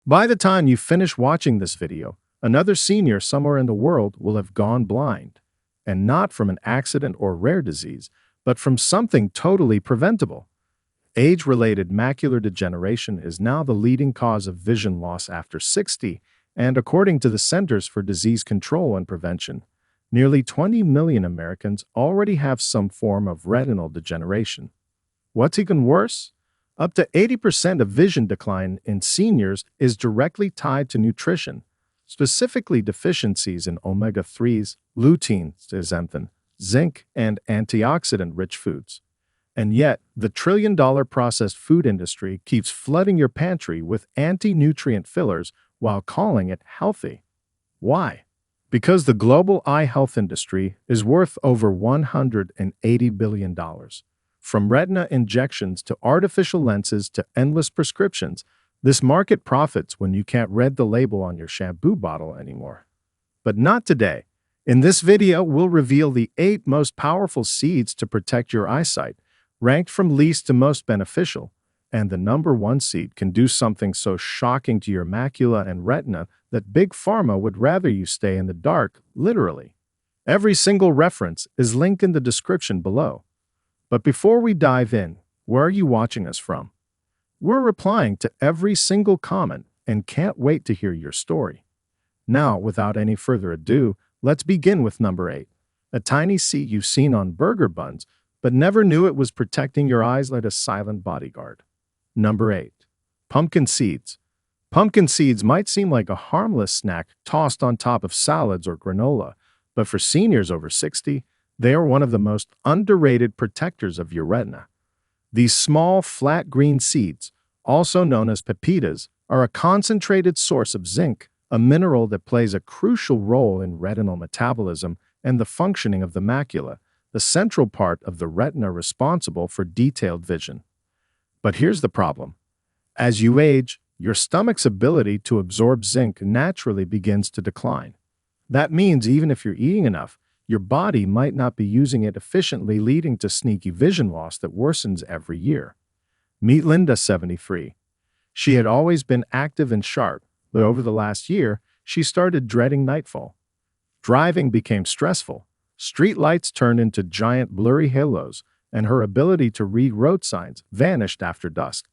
By the time you finish watching this video, another senior somewhere in the world will have gone blind. And not from an accident or rare disease, but from something totally preventable. Age-related macular degeneration is now the leading cause of vision loss after 60, and according to the Centers for Disease Control and Prevention, nearly 20 million Americans already have some form of retinal degeneration. What's even worse? Up to 80% of vision decline in seniors is directly tied to nutrition, specifically deficiencies in omega-3s, lutein, zeaxanthin, zinc, and antioxidant-rich foods. And yet, the trillion-dollar processed food industry keeps flooding your pantry with anti-nutrient fillers while calling it healthy. Why? Because the global eye health industry is worth over $180 billion. From retina injections to artificial lenses to endless prescriptions, this market profits when you can't read the label on your shampoo bottle anymore. But not today. In this video, we'll reveal the 8 most powerful seeds to protect your eyesight, ranked from least to most beneficial, and the number 1 seed can do something so shocking to your macula and retina that Big Pharma would rather you stay in the dark, literally. Every single reference is linked in the description below. But before we dive in, where are you watching us from? We're replying to every single comment and can't wait to hear your story. Now, without any further ado, let's begin with number 8, a tiny seed you've seen on burger buns, but never knew it was protecting your eyes like a silent bodyguard. Number 8. Pumpkin seeds. Pumpkin seeds might seem like a harmless snack tossed on top of salads or granola, but for seniors over 60, they are one of the most underrated protectors of your retina. These small, flat green seeds, also known as pepitas, are a concentrated source of zinc, a mineral that plays a crucial role in retinal metabolism and the functioning of the macula, the central part of the retina responsible for detailed vision. But here's the problem. As you age, your stomach's ability to absorb zinc naturally begins to decline. That means even if you're eating enough, your body might not be using it efficiently, leading to sneaky vision loss that worsens every year. Meet Linda, 73. She had always been active and sharp, but over the last year, she started dreading nightfall. Driving became stressful. Street lights turned into giant blurry halos, and her ability to read road signs vanished after dusk.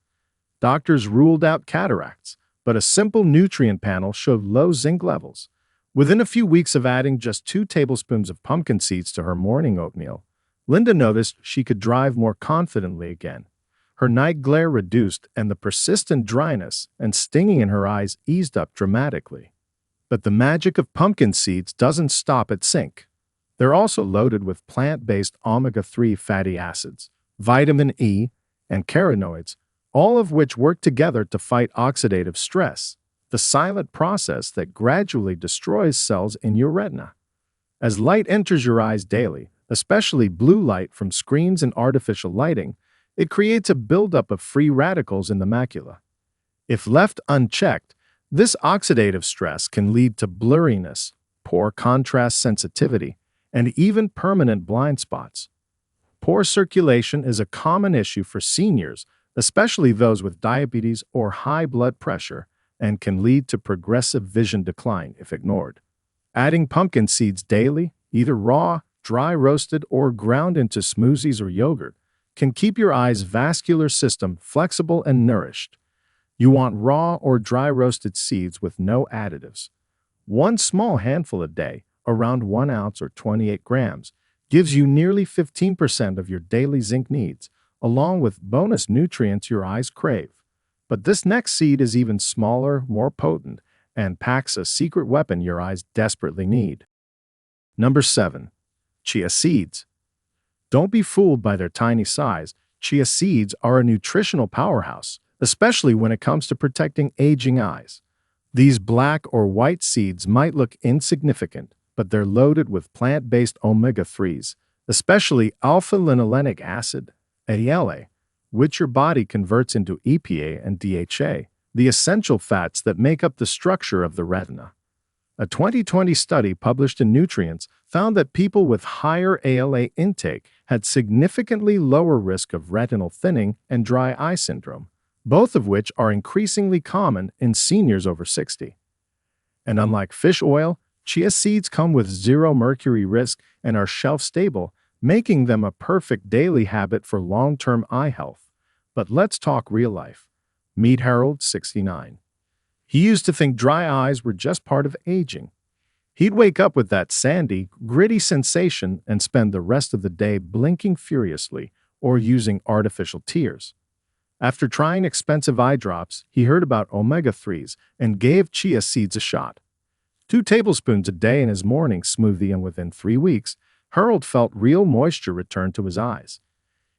Doctors ruled out cataracts, but a simple nutrient panel showed low zinc levels. Within a few weeks of adding just 2 tablespoons of pumpkin seeds to her morning oatmeal, Linda noticed she could drive more confidently again. Her night glare reduced, and the persistent dryness and stinging in her eyes eased up dramatically. But the magic of pumpkin seeds doesn't stop at zinc. They're also loaded with plant-based omega-3 fatty acids, vitamin E, and carotenoids, all of which work together to fight oxidative stress, the silent process that gradually destroys cells in your retina. As light enters your eyes daily, especially blue light from screens and artificial lighting, it creates a buildup of free radicals in the macula. If left unchecked, this oxidative stress can lead to blurriness, poor contrast sensitivity, and even permanent blind spots. Poor circulation is a common issue for seniors, especially those with diabetes or high blood pressure, and can lead to progressive vision decline if ignored. Adding pumpkin seeds daily, either raw, dry roasted, or ground into smoothies or yogurt, can keep your eye's vascular system flexible and nourished. You want raw or dry roasted seeds with no additives. 1 small handful a day, around 1 ounce or 28 grams, gives you nearly 15% of your daily zinc needs, along with bonus nutrients your eyes crave. But this next seed is even smaller, more potent, and packs a secret weapon your eyes desperately need. Number 7. Chia seeds. Don't be fooled by their tiny size. Chia seeds are a nutritional powerhouse, especially when it comes to protecting aging eyes. These black or white seeds might look insignificant, but they're loaded with plant-based omega-3s, especially alpha-linolenic acid, ALA, which your body converts into EPA and DHA, the essential fats that make up the structure of the retina. A 2020 study published in Nutrients found that people with higher ALA intake had significantly lower risk of retinal thinning and dry eye syndrome, both of which are increasingly common in seniors over 60. And unlike fish oil, chia seeds come with zero mercury risk and are shelf-stable, making them a perfect daily habit for long-term eye health. But let's talk real life. Meet Harold, 69. He used to think dry eyes were just part of aging. He'd wake up with that sandy, gritty sensation and spend the rest of the day blinking furiously or using artificial tears. After trying expensive eye drops, he heard about omega-3s and gave chia seeds a shot. 2 tablespoons a day in his morning smoothie, and within 3 weeks, Harold felt real moisture return to his eyes.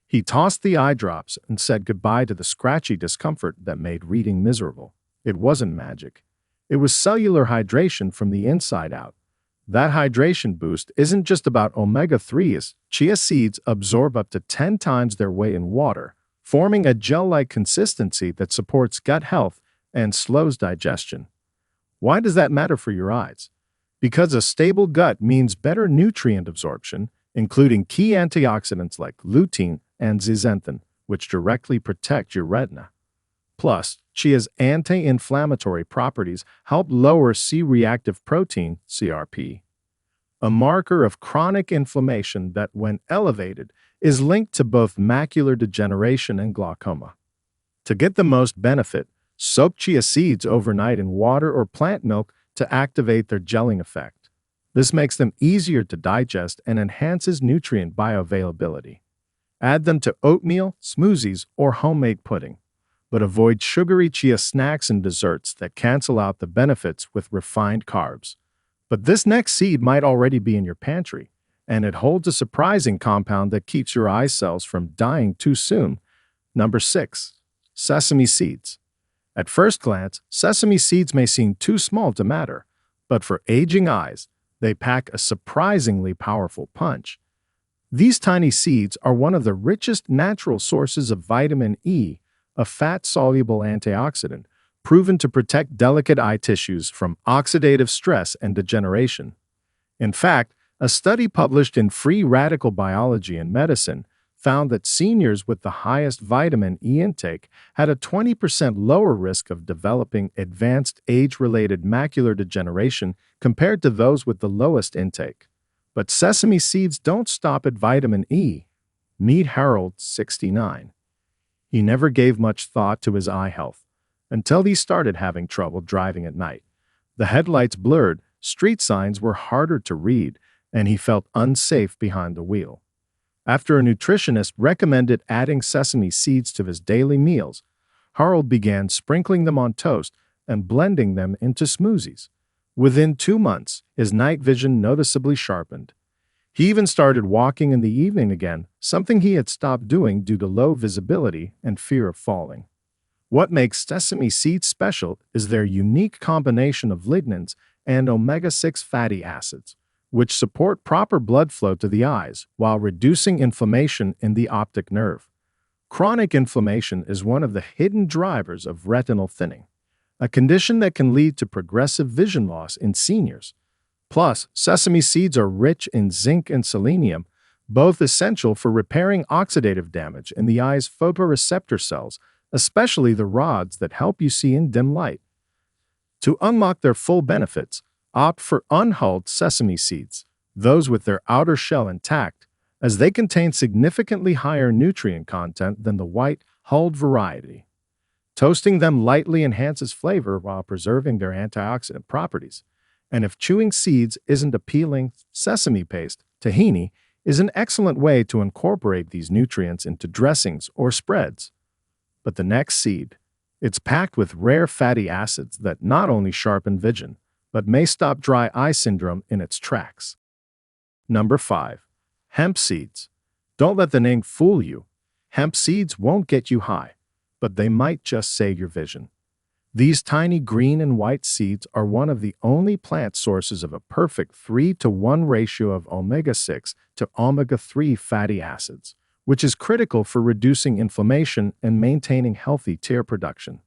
He tossed the eye drops and said goodbye to the scratchy discomfort that made reading miserable. It wasn't magic. It was cellular hydration from the inside out. That hydration boost isn't just about omega-3s. Chia seeds absorb up to 10 times their weight in water, forming a gel-like consistency that supports gut health and slows digestion. Why does that matter for your eyes? Because a stable gut means better nutrient absorption, including key antioxidants like lutein and zeaxanthin, which directly protect your retina. Plus, chia's anti-inflammatory properties help lower C-reactive protein, CRP, a marker of chronic inflammation that, when elevated, is linked to both macular degeneration and glaucoma. To get the most benefit, soak chia seeds overnight in water or plant milk to activate their gelling effect. This makes them easier to digest and enhances nutrient bioavailability. Add them to oatmeal, smoothies, or homemade pudding, but avoid sugary chia snacks and desserts that cancel out the benefits with refined carbs. But this next seed might already be in your pantry, and it holds a surprising compound that keeps your eye cells from dying too soon. Number 6. Sesame seeds. At first glance, sesame seeds may seem too small to matter, but for aging eyes, they pack a surprisingly powerful punch. These tiny seeds are one of the richest natural sources of vitamin E, a fat-soluble antioxidant, proven to protect delicate eye tissues from oxidative stress and degeneration. In fact, a study published in Free Radical Biology and Medicine found that seniors with the highest vitamin E intake had a 20% lower risk of developing advanced age-related macular degeneration compared to those with the lowest intake. But sesame seeds don't stop at vitamin E. Meet Harold, 69. He never gave much thought to his eye health until he started having trouble driving at night. The headlights blurred, street signs were harder to read, and he felt unsafe behind the wheel. After a nutritionist recommended adding sesame seeds to his daily meals, Harold began sprinkling them on toast and blending them into smoothies. Within 2 months, his night vision noticeably sharpened. He even started walking in the evening again, something he had stopped doing due to low visibility and fear of falling. What makes sesame seeds special is their unique combination of lignans and omega-6 fatty acids, which support proper blood flow to the eyes while reducing inflammation in the optic nerve. Chronic inflammation is one of the hidden drivers of retinal thinning, a condition that can lead to progressive vision loss in seniors. Plus, sesame seeds are rich in zinc and selenium, both essential for repairing oxidative damage in the eye's photoreceptor cells, especially the rods that help you see in dim light. To unlock their full benefits, opt for unhulled sesame seeds, those with their outer shell intact, as they contain significantly higher nutrient content than the white, hulled variety. Toasting them lightly enhances flavor while preserving their antioxidant properties. And if chewing seeds isn't appealing, sesame paste, tahini, is an excellent way to incorporate these nutrients into dressings or spreads. But the next seed, it's packed with rare fatty acids that not only sharpen vision, but may stop dry eye syndrome in its tracks. Number 5. Hemp seeds. Don't let the name fool you. Hemp seeds won't get you high, but they might just save your vision. These tiny green and white seeds are one of the only plant sources of a perfect 3-to-1 ratio of omega-6 to omega-3 fatty acids, which is critical for reducing inflammation and maintaining healthy tear production.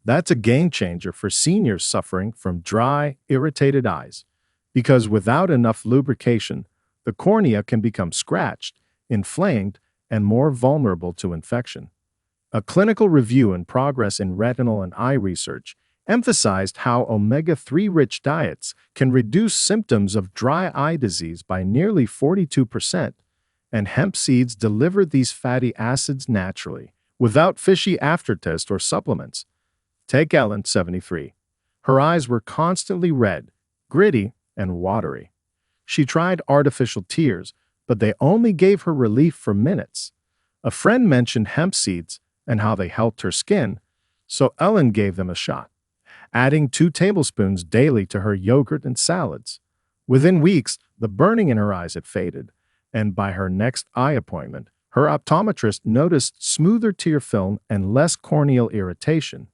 That's a game changer for seniors suffering from dry, irritated eyes, because without enough lubrication, the cornea can become scratched, inflamed, and more vulnerable to infection. A clinical review in progress in retinal and eye research emphasized how omega-3 rich diets can reduce symptoms of dry eye disease by nearly 42%, and hemp seeds deliver these fatty acids naturally, without fishy aftertaste or supplements. Take Ellen, 73. Her eyes were constantly red, gritty, and watery. She tried artificial tears, but they only gave her relief for minutes. A friend mentioned hemp seeds and how they helped her skin, so Ellen gave them a shot, adding 2 tablespoons daily to her yogurt and salads. Within weeks, the burning in her eyes had faded, and by her next eye appointment, her optometrist noticed smoother tear film and less corneal irritation.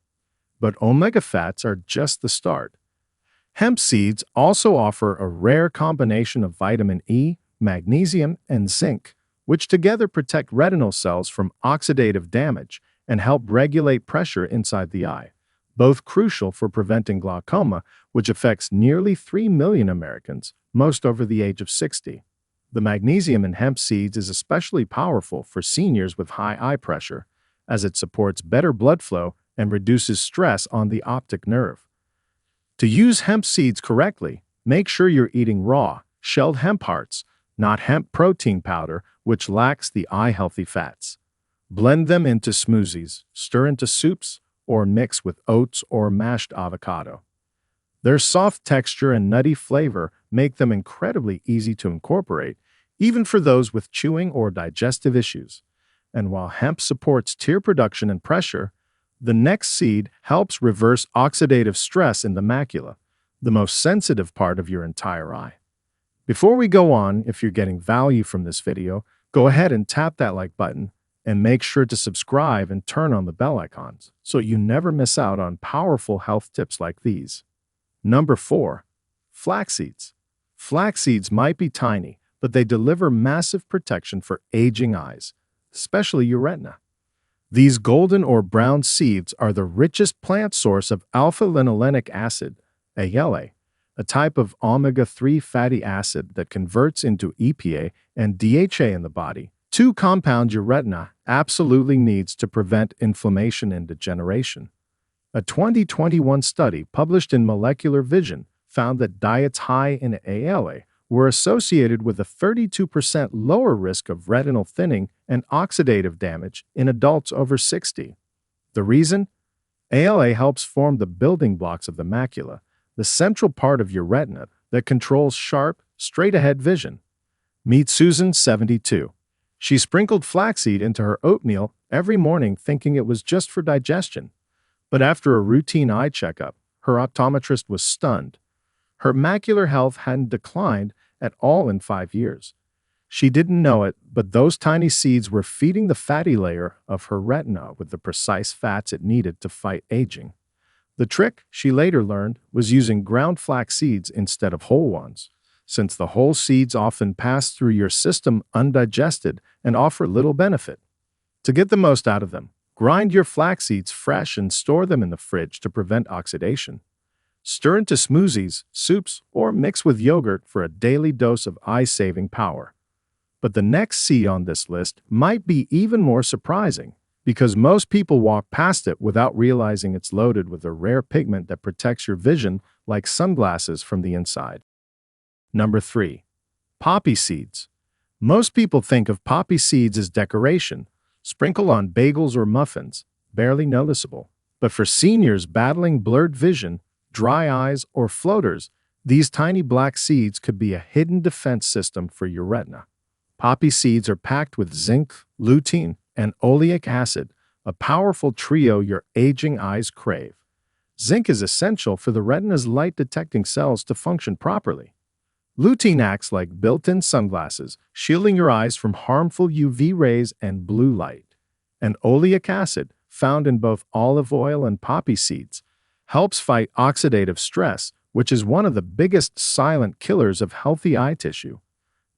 But omega fats are just the start. Hemp seeds also offer a rare combination of vitamin E, magnesium, and zinc, which together protect retinal cells from oxidative damage and help regulate pressure inside the eye, both crucial for preventing glaucoma, which affects nearly 3 million Americans, most over the age of 60. The magnesium in hemp seeds is especially powerful for seniors with high eye pressure, as it supports better blood flow and reduces stress on the optic nerve. To use hemp seeds correctly, make sure you're eating raw, shelled hemp hearts, not hemp protein powder, which lacks the eye-healthy fats. Blend them into smoothies, stir into soups, or mix with oats or mashed avocado. Their soft texture and nutty flavor make them incredibly easy to incorporate, even for those with chewing or digestive issues. And while hemp supports tear production and pressure, the next seed helps reverse oxidative stress in the macula, the most sensitive part of your entire eye. Before we go on, if you're getting value from this video, go ahead and tap that like button and make sure to subscribe and turn on the bell icons so you never miss out on powerful health tips like these. Number 4. Flax seeds. Flax seeds might be tiny, but they deliver massive protection for aging eyes, especially your retina. These golden or brown seeds are the richest plant source of alpha-linolenic acid, ALA, a type of omega-3 fatty acid that converts into EPA and DHA in the body, 2 compounds your retina absolutely needs to prevent inflammation and degeneration. A 2021 study published in Molecular Vision found that diets high in ALA were associated with a 32% lower risk of retinal thinning and oxidative damage in adults over 60. The reason? ALA helps form the building blocks of the macula, the central part of your retina that controls sharp, straight-ahead vision. Meet Susan, 72. She sprinkled flaxseed into her oatmeal every morning thinking it was just for digestion. But after a routine eye checkup, her optometrist was stunned. Her macular health hadn't declined at all in 5 years. She didn't know it, but those tiny seeds were feeding the fatty layer of her retina with the precise fats it needed to fight aging. The trick, she later learned, was using ground flax seeds instead of whole ones, since the whole seeds often pass through your system undigested and offer little benefit. To get the most out of them, grind your flax seeds fresh and store them in the fridge to prevent oxidation. Stir into smoothies, soups, or mix with yogurt for a daily dose of eye-saving power. But the next seed on this list might be even more surprising, because most people walk past it without realizing it's loaded with a rare pigment that protects your vision like sunglasses from the inside. Number 3. Poppy seeds. Most people think of poppy seeds as decoration, sprinkled on bagels or muffins, barely noticeable. But for seniors battling blurred vision, dry eyes, or floaters, these tiny black seeds could be a hidden defense system for your retina. Poppy seeds are packed with zinc, lutein, and oleic acid, a powerful trio your aging eyes crave. Zinc is essential for the retina's light-detecting cells to function properly. Lutein acts like built-in sunglasses, shielding your eyes from harmful UV rays and blue light. And oleic acid, found in both olive oil and poppy seeds, helps fight oxidative stress, which is one of the biggest silent killers of healthy eye tissue.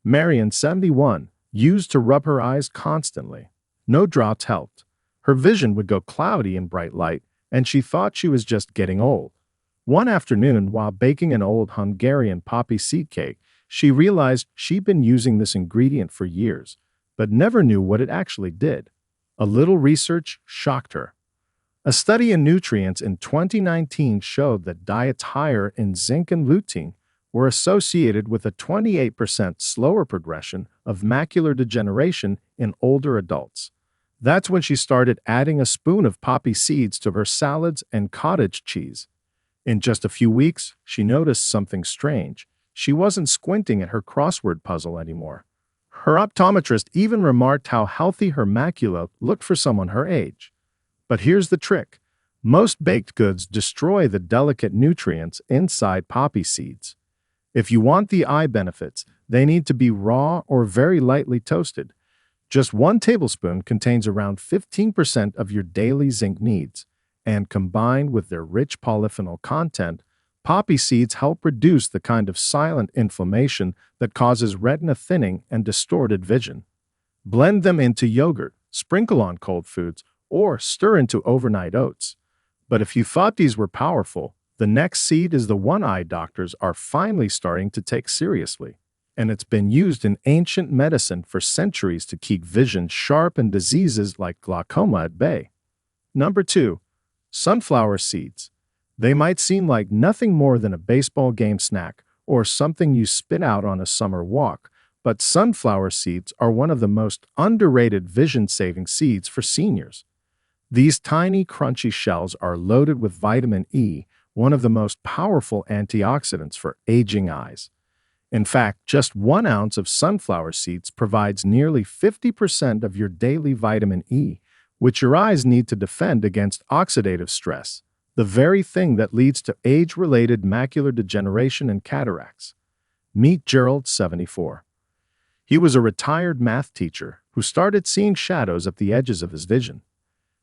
Marion, 71, used to rub her eyes constantly. No drops helped. Her vision would go cloudy in bright light, and she thought she was just getting old. One afternoon, while baking an old Hungarian poppy seed cake, she realized she'd been using this ingredient for years, but never knew what it actually did. A little research shocked her. A study in nutrients in 2019 showed that diets higher in zinc and lutein were associated with a 28% slower progression of macular degeneration in older adults. That's when she started adding a spoon of poppy seeds to her salads and cottage cheese. In just a few weeks, she noticed something strange. She wasn't squinting at her crossword puzzle anymore. Her optometrist even remarked how healthy her macula looked for someone her age. But here's the trick. Most baked goods destroy the delicate nutrients inside poppy seeds. If you want the eye benefits, they need to be raw or very lightly toasted. Just 1 tablespoon contains around 15% of your daily zinc needs, and combined with their rich polyphenol content, poppy seeds help reduce the kind of silent inflammation that causes retina thinning and distorted vision. Blend them into yogurt, sprinkle on cold foods, or stir into overnight oats. But if you thought these were powerful, the next seed is the one eye doctors are finally starting to take seriously. And it's been used in ancient medicine for centuries to keep vision sharp and diseases like glaucoma at bay. Number 2. Sunflower seeds. They might seem like nothing more than a baseball game snack or something you spit out on a summer walk, but sunflower seeds are one of the most underrated vision-saving seeds for seniors. These tiny, crunchy shells are loaded with vitamin E, one of the most powerful antioxidants for aging eyes. In fact, just 1 ounce of sunflower seeds provides nearly 50% of your daily vitamin E, which your eyes need to defend against oxidative stress, the very thing that leads to age-related macular degeneration and cataracts. Meet Gerald, 74. He was a retired math teacher who started seeing shadows at the edges of his vision.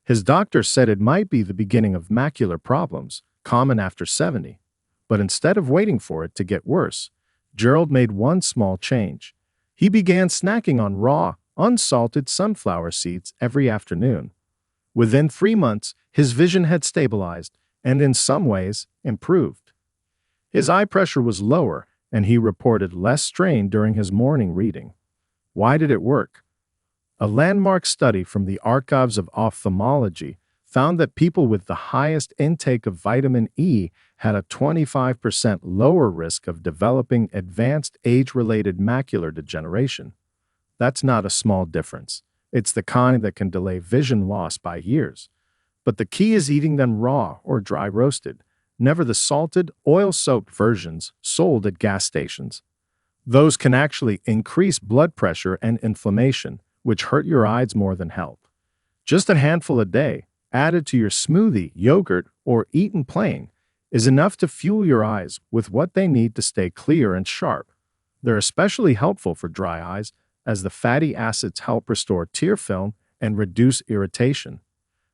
His doctor said it might be the beginning of macular problems, common after 70. But instead of waiting for it to get worse, Gerald made one small change. He began snacking on raw, unsalted sunflower seeds every afternoon. Within 3 months, his vision had stabilized and in some ways improved. His eye pressure was lower, and he reported less strain during his morning reading. Why did it work? A landmark study from the Archives of Ophthalmology found that people with the highest intake of vitamin E had a 25% lower risk of developing advanced age-related macular degeneration. That's not a small difference. It's the kind that can delay vision loss by years. But the key is eating them raw or dry roasted, never the salted, oil-soaked versions sold at gas stations. Those can actually increase blood pressure and inflammation, which hurt your eyes more than help. Just a handful a day, added to your smoothie, yogurt, or eaten plain, is enough to fuel your eyes with what they need to stay clear and sharp. They're especially helpful for dry eyes, as the fatty acids help restore tear film and reduce irritation.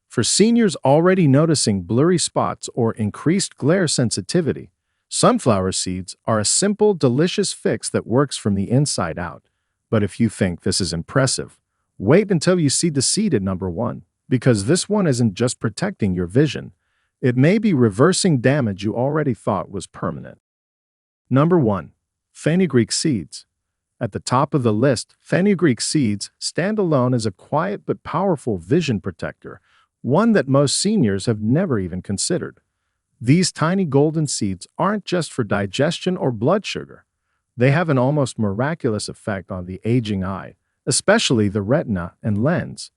For seniors already noticing blurry spots or increased glare sensitivity, sunflower seeds are a simple, delicious fix that works from the inside out. But if you think this is impressive, wait until you see the seed at number 1, because this one isn't just protecting your vision. It may be reversing damage you already thought was permanent. Number 1. Fenugreek seeds. At the top of the list, fenugreek seeds stand alone as a quiet but powerful vision protector, one that most seniors have never even considered. These tiny golden seeds aren't just for digestion or blood sugar. They have an almost miraculous effect on the aging eye, especially the retina and lens.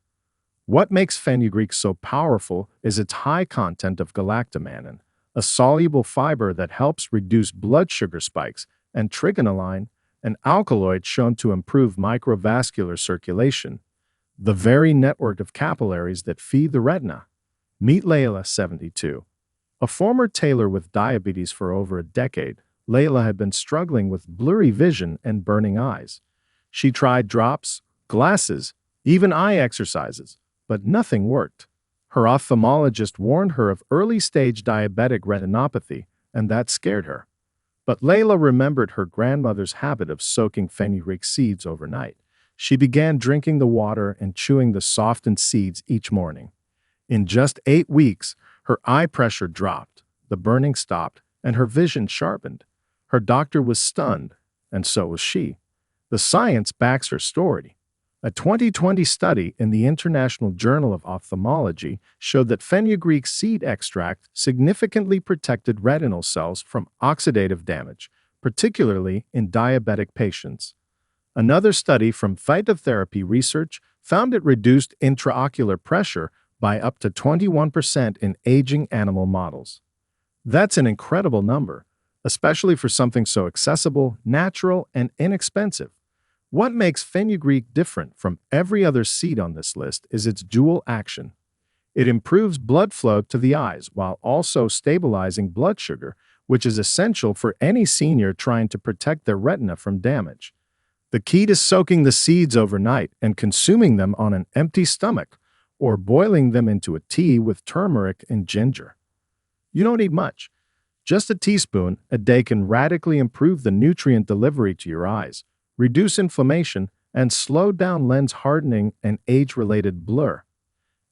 What makes fenugreek so powerful is its high content of galactomannan, a soluble fiber that helps reduce blood sugar spikes, and trigonelline, an alkaloid shown to improve microvascular circulation, the very network of capillaries that feed the retina. Meet Layla, 72. A former tailor with diabetes for over a decade, Layla had been struggling with blurry vision and burning eyes. She tried drops, glasses, even eye exercises, but nothing worked. Her ophthalmologist warned her of early-stage diabetic retinopathy, and that scared her. But Layla remembered her grandmother's habit of soaking fenugreek seeds overnight. She began drinking the water and chewing the softened seeds each morning. In just 8 weeks, her eye pressure dropped, the burning stopped, and her vision sharpened. Her doctor was stunned, and so was she. The science backs her story. A 2020 study in the International Journal of Ophthalmology showed that fenugreek seed extract significantly protected retinal cells from oxidative damage, particularly in diabetic patients. Another study from phytotherapy research found it reduced intraocular pressure by up to 21% in aging animal models. That's an incredible number, especially for something so accessible, natural, and inexpensive. What makes fenugreek different from every other seed on this list is its dual action. It improves blood flow to the eyes while also stabilizing blood sugar, which is essential for any senior trying to protect their retina from damage. The key to soaking the seeds overnight and consuming them on an empty stomach, or boiling them into a tea with turmeric and ginger. You don't need much. Just a teaspoon a day can radically improve the nutrient delivery to your eyes, reduce inflammation, and slow down lens hardening and age-related blur.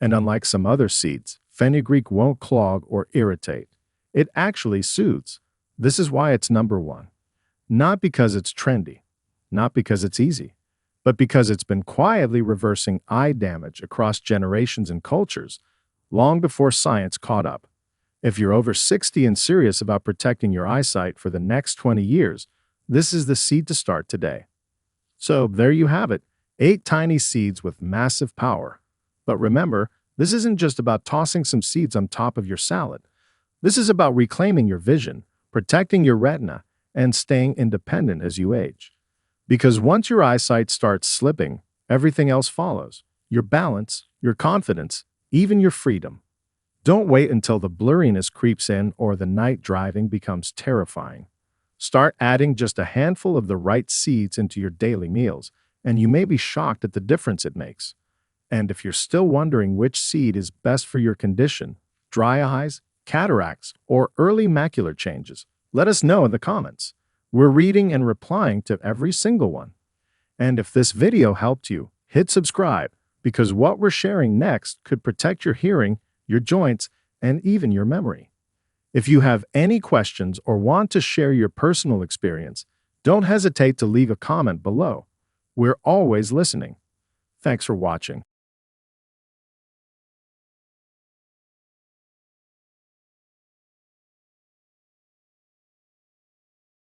And unlike some other seeds, fenugreek won't clog or irritate. It actually soothes. This is why it's number one. Not because it's trendy, not because it's easy, but because it's been quietly reversing eye damage across generations and cultures, long before science caught up. If you're over 60 and serious about protecting your eyesight for the next 20 years, this is the seed to start today. So there you have it, 8 tiny seeds with massive power. But remember, this isn't just about tossing some seeds on top of your salad. This is about reclaiming your vision, protecting your retina, and staying independent as you age. Because once your eyesight starts slipping, everything else follows. Your balance, your confidence, even your freedom. Don't wait until the blurriness creeps in or the night driving becomes terrifying. Start adding just a handful of the right seeds into your daily meals, and you may be shocked at the difference it makes. And if you're still wondering which seed is best for your condition, dry eyes, cataracts, or early macular changes, let us know in the comments. We're reading and replying to every single one. And if this video helped you, hit subscribe, because what we're sharing next could protect your hearing, your joints, and even your memory. If you have any questions or want to share your personal experience, don't hesitate to leave a comment below. We're always listening. Thanks for watching.